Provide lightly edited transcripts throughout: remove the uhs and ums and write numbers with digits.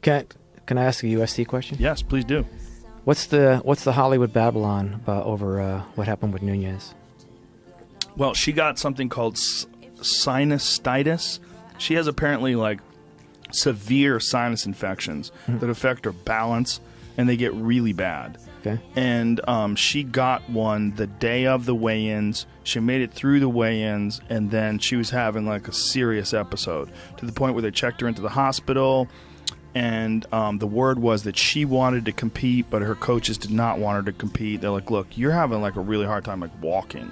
Can I ask a USC question? Yes, please do. What's the Hollywood Babylon about over what happened with Nunes? Well, she got something called sinusitis. She has apparently like severe sinus infections that affect her balance, and they get really bad. Okay. And she got one the day of the weigh-ins. She made it through the weigh-ins, and then she was having like a serious episode to the point where they checked her into the hospital. And the word was that she wanted to compete, but her coaches did not want her to compete. They're like, look, you're having like a really hard time like walking.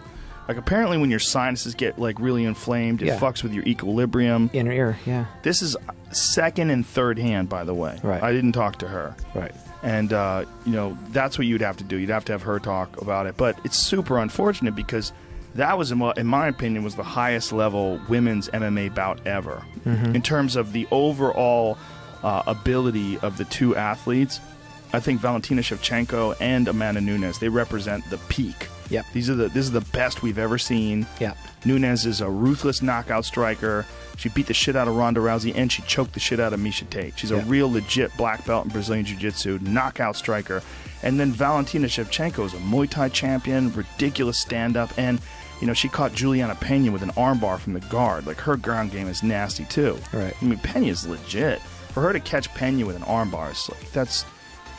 Like apparently when your sinuses get like really inflamed, it fucks with your equilibrium. Inner ear, yeah. This is second and third hand, by the way. Right. I didn't talk to her. Right. And, that's what you'd have to do. You'd have to have her talk about it. But it's super unfortunate because that was, in my opinion, was the highest level women's MMA bout ever. In terms of the overall ability of the two athletes. I think Valentina Shevchenko and Amanda Nunes, they represent the peak. Yep. This is the best we've ever seen. Yep. Nunes is a ruthless knockout striker. She beat the shit out of Ronda Rousey, and she choked the shit out of Miesha Tate. She's a real legit black belt in Brazilian Jiu-Jitsu, knockout striker. And then Valentina Shevchenko is a Muay Thai champion, ridiculous stand-up, and she caught Juliana Pena with an armbar from the guard. Like, her ground game is nasty, too. Right. I mean, Pena's legit. For her to catch Pena with an armbar, that's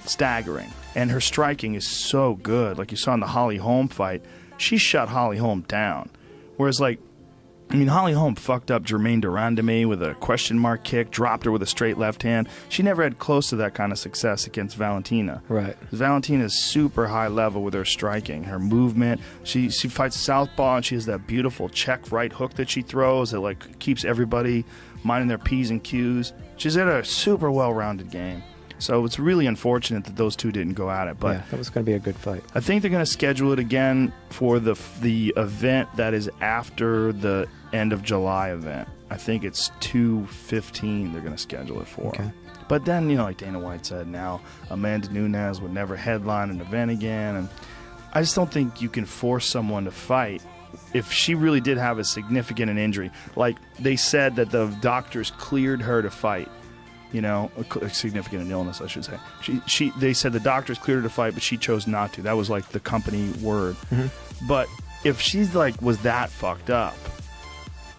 staggering. And her striking is so good. Like you saw in the Holly Holm fight, she shut Holly Holm down. Whereas, Holly Holm fucked up Jermaine Durandamy with a question mark kick, dropped her with a straight left hand. She never had close to that kind of success against Valentina. Right. Valentina is super high level with her striking, her movement. She fights southpaw, and she has that beautiful check right hook that she throws that keeps everybody minding their P's and Q's. She's got a super well-rounded game. So it's really unfortunate that those two didn't go at it. But yeah, that was going to be a good fight. I think they're going to schedule it again for the event that is after the end of July event. I think it's 2/15 they're going to schedule it for. Okay. But then, like Dana White said, now Amanda Nunes would never headline an event again. And I just don't think you can force someone to fight if she really did have a significant injury. Like they said that the doctors cleared her to fight. A significant illness, I should say. They said the doctors cleared her to fight, but she chose not to. That was like the company word. But if she's was that fucked up,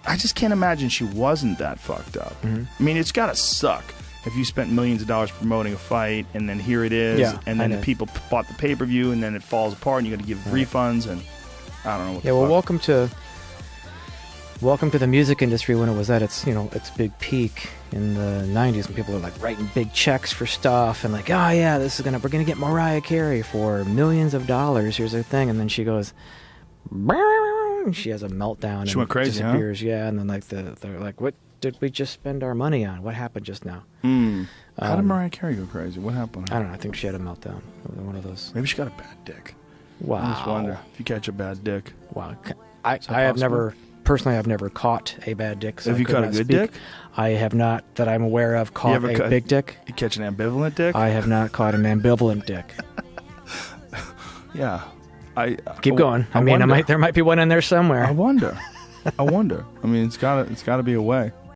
I just can't imagine she wasn't that fucked up. I mean, it's got to suck if you spent millions of dollars promoting a fight, and then here it is, and then the people bought the pay-per-view, and then it falls apart, and you got to give refunds, and I don't know what the fuck. Welcome to the music industry when it was at its big peak in the 90s, when people were writing big checks for stuff and we're gonna get Mariah Carey for millions of dollars. Here's her thing, and then she goes, she has a meltdown. She went crazy, disappears, yeah, and then they're like, what did we just spend our money on? What happened just now? How did Mariah Carey go crazy? What happened? I don't know. I think she had a meltdown. One of those. Maybe she got a bad dick. Wow. I just wonder if you catch a bad dick. Wow. I have never. Personally, I've never caught a bad dick. So have you caught a good dick? I have not, that I'm aware of, caught a big dick. You catch an ambivalent dick? I have not caught an ambivalent dick. Yeah. Keep going. I mean, there might be one in there somewhere. I wonder. I mean, it's got to be a way.